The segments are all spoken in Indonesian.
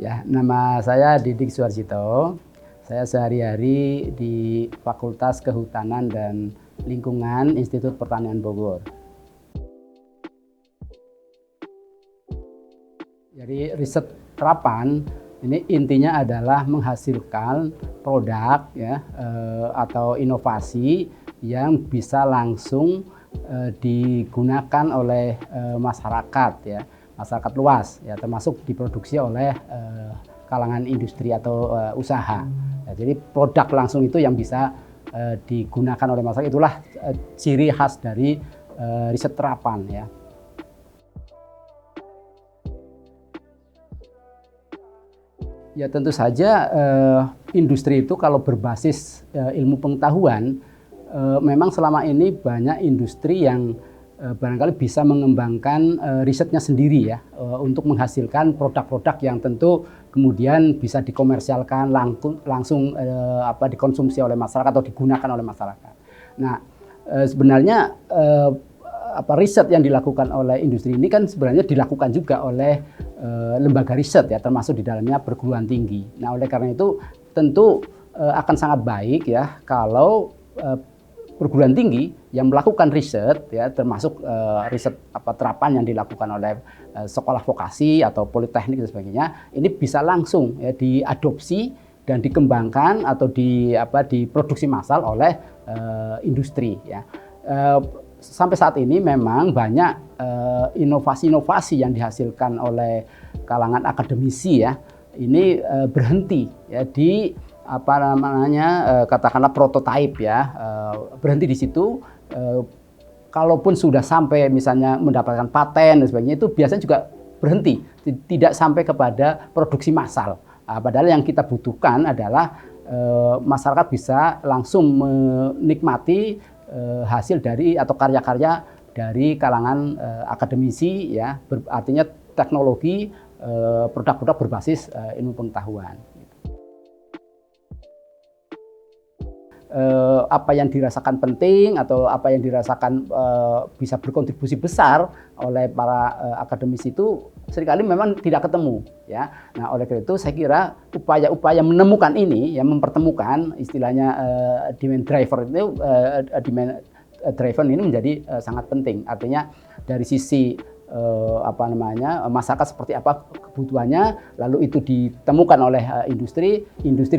Ya, nama saya Didik Suharjito. Saya sehari-hari di Fakultas Kehutanan dan Lingkungan Institut Pertanian Bogor. Jadi riset terapan ini intinya adalah menghasilkan produk ya atau inovasi yang bisa langsung digunakan oleh masyarakat ya, masyarakat luas ya, termasuk diproduksi oleh kalangan industri atau usaha. Ya, jadi produk langsung itu yang bisa digunakan oleh masyarakat, itulah ciri khas dari riset terapan ya. Ya tentu saja industri itu kalau berbasis ilmu pengetahuan, memang selama ini banyak industri yang barangkali bisa mengembangkan risetnya sendiri ya, untuk menghasilkan produk-produk yang tentu kemudian bisa dikomersialkan langsung dikonsumsi oleh masyarakat atau digunakan oleh masyarakat. Nah sebenarnya riset yang dilakukan oleh industri ini kan sebenarnya dilakukan juga oleh lembaga riset ya, termasuk di dalamnya perguruan tinggi. Nah oleh karena itu tentu akan sangat baik ya kalau perguruan tinggi yang melakukan riset ya, termasuk riset terapan yang dilakukan oleh sekolah vokasi atau politeknik dan sebagainya, ini bisa langsung ya diadopsi dan dikembangkan atau diproduksi massal oleh industri ya. Sampai saat ini memang banyak inovasi-inovasi yang dihasilkan oleh kalangan akademisi ya, ini berhenti ya di katakanlah prototipe ya, berhenti di situ. Kalaupun sudah sampai misalnya mendapatkan paten dan sebagainya, itu biasanya juga berhenti, tidak sampai kepada produksi massal. Padahal yang kita butuhkan adalah masyarakat bisa langsung menikmati hasil dari atau karya-karya dari kalangan akademisi ya, artinya teknologi, produk-produk berbasis ilmu pengetahuan. Apa yang dirasakan penting atau apa yang dirasakan bisa berkontribusi besar oleh para akademisi itu seringkali memang tidak ketemu ya. Nah oleh karena itu saya kira upaya-upaya menemukan ini, yang mempertemukan istilahnya demand driver itu, demand driven ini menjadi sangat penting. Artinya dari sisi masyarakat seperti apa kebutuhannya, lalu itu ditemukan oleh industri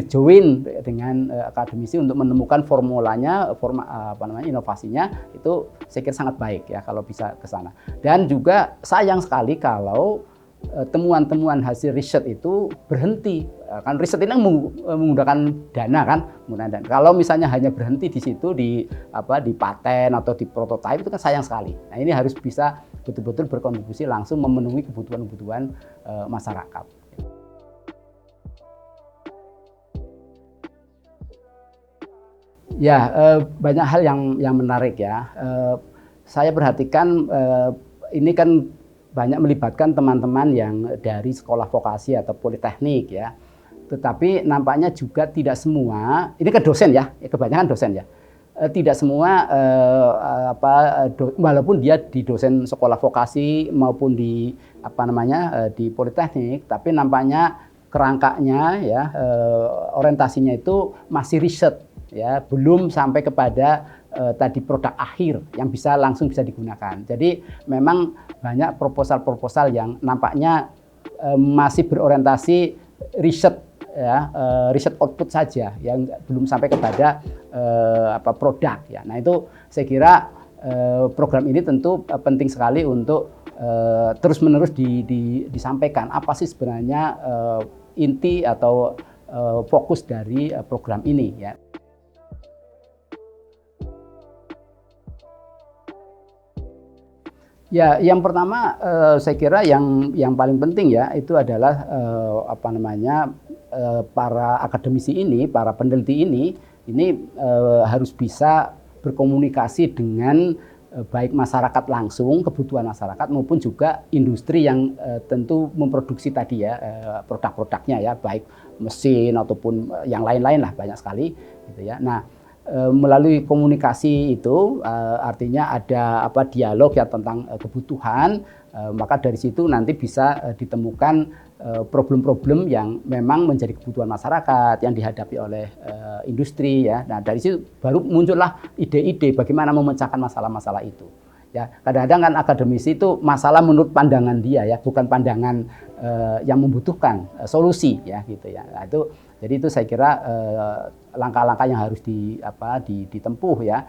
join dengan akademisi untuk menemukan formulanya, inovasinya, itu saya kira sangat baik ya kalau bisa ke sana. Dan juga sayang sekali kalau temuan-temuan hasil riset itu berhenti, kan riset ini menggunakan dana kan, kalau misalnya hanya berhenti di situ di paten atau di prototipe, itu kan sayang sekali. Nah ini harus bisa betul-betul berkontribusi langsung memenuhi kebutuhan-kebutuhan masyarakat. Ya banyak hal yang menarik ya. Saya perhatikan ini kan banyak melibatkan teman-teman yang dari sekolah vokasi atau politeknik ya. Tetapi nampaknya juga tidak semua, ini kan dosen ya, kebanyakan dosen ya. Tidak semua walaupun dia di dosen sekolah vokasi maupun di di politeknik, tapi nampaknya kerangkanya ya, orientasinya itu masih riset ya, belum sampai kepada tadi produk akhir yang langsung bisa digunakan. Jadi memang banyak proposal-proposal yang nampaknya masih berorientasi riset ya, riset output saja, yang belum sampai kepada produk ya. Nah itu saya kira program ini tentu penting sekali untuk terus-menerus disampaikan apa sih sebenarnya inti atau fokus dari program ini ya. Ya, yang pertama saya kira yang paling penting ya itu adalah para akademisi ini, para peneliti ini harus bisa berkomunikasi dengan baik masyarakat langsung, kebutuhan masyarakat, maupun juga industri yang tentu memproduksi tadi ya produk-produknya ya, baik mesin ataupun yang lain-lain lah, banyak sekali gitu ya. Nah melalui komunikasi itu artinya ada dialog ya tentang kebutuhan, maka dari situ nanti bisa ditemukan problem-problem yang memang menjadi kebutuhan masyarakat yang dihadapi oleh industri ya. Nah, dari situ baru muncullah ide-ide bagaimana memecahkan masalah-masalah itu. Ya, kadang-kadang kan akademisi itu masalah menurut pandangan dia ya, bukan pandangan yang membutuhkan solusi ya gitu ya. Nah, jadi itu saya kira langkah-langkah yang harus ditempuh ya.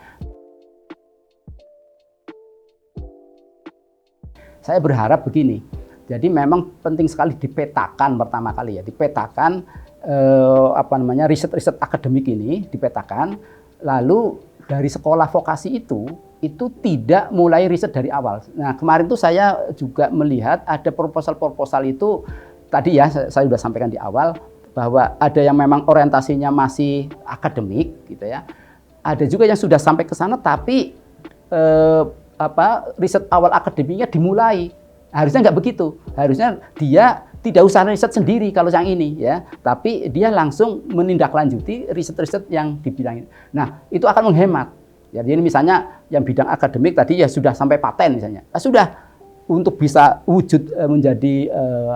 Saya berharap begini. Jadi memang penting sekali dipetakan pertama kali ya, dipetakan riset-riset akademik ini dipetakan, lalu dari sekolah vokasi itu tidak mulai riset dari awal. Nah, kemarin tuh saya juga melihat ada proposal-proposal itu tadi ya saya sudah sampaikan di awal bahwa ada yang memang orientasinya masih akademik gitu ya. Ada juga yang sudah sampai ke sana tapi riset awal akademiknya dimulai. Harusnya nggak begitu. Harusnya dia tidak usah riset sendiri kalau yang ini ya, tapi dia langsung menindaklanjuti riset-riset yang di bidang ini. Nah, itu akan menghemat. Ya, jadi misalnya yang bidang akademik tadi ya sudah sampai paten misalnya. Nah, sudah untuk bisa wujud menjadi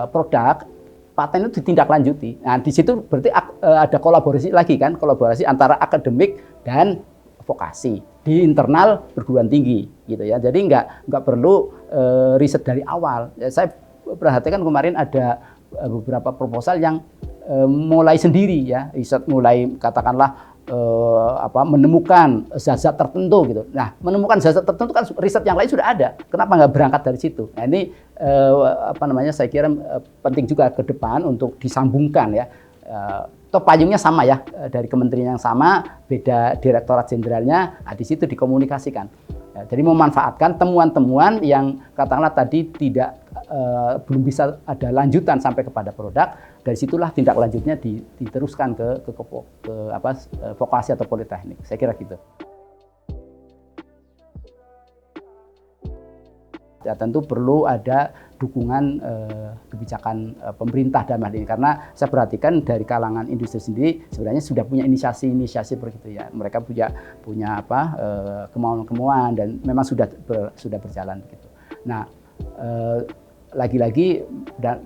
produk, paten itu ditindaklanjuti. Nah, di situ berarti ada kolaborasi lagi kan, kolaborasi antara akademik dan vokasi di internal perguruan tinggi gitu ya. Jadi nggak perlu riset dari awal. Ya, saya perhatikan kemarin ada beberapa proposal yang mulai sendiri ya, riset mulai katakanlah menemukan zat-zat tertentu gitu. Nah, menemukan zat-zat tertentu kan riset yang lain sudah ada. Kenapa nggak berangkat dari situ? Nah, ini saya kira penting juga ke depan untuk disambungkan ya. Toh payungnya sama ya, dari kementerian yang sama, beda direktorat jenderalnya, di situ dikomunikasikan. Ya, jadi memanfaatkan temuan-temuan yang katakanlah tadi belum bisa ada lanjutan sampai kepada produk, dari situlah tindak lanjutnya diteruskan ke vokasi atau politeknik. Saya kira gitu. Ya, tentu perlu ada dukungan kebijakan pemerintah dalam hal ini, karena saya perhatikan dari kalangan industri sendiri sebenarnya sudah punya inisiasi seperti itu ya. Mereka punya kemauan-kemauan dan memang sudah berjalan begitu. Nah, lagi-lagi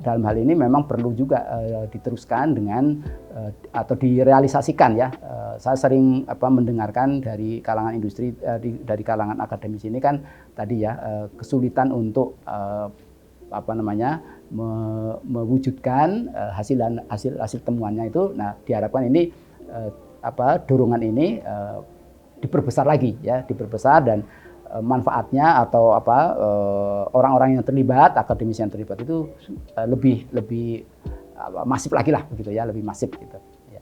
dalam hal ini memang perlu juga diteruskan dengan atau direalisasikan ya. Saya sering mendengarkan dari kalangan industri, dari kalangan akademis ini kan tadi ya kesulitan untuk mewujudkan hasil temuannya itu. Nah, diharapkan ini dorongan ini diperbesar lagi ya, diperbesar dan manfaatnya atau orang-orang yang terlibat, akademisi yang terlibat itu lebih masif lagi lah begitu ya, lebih masif gitu ya.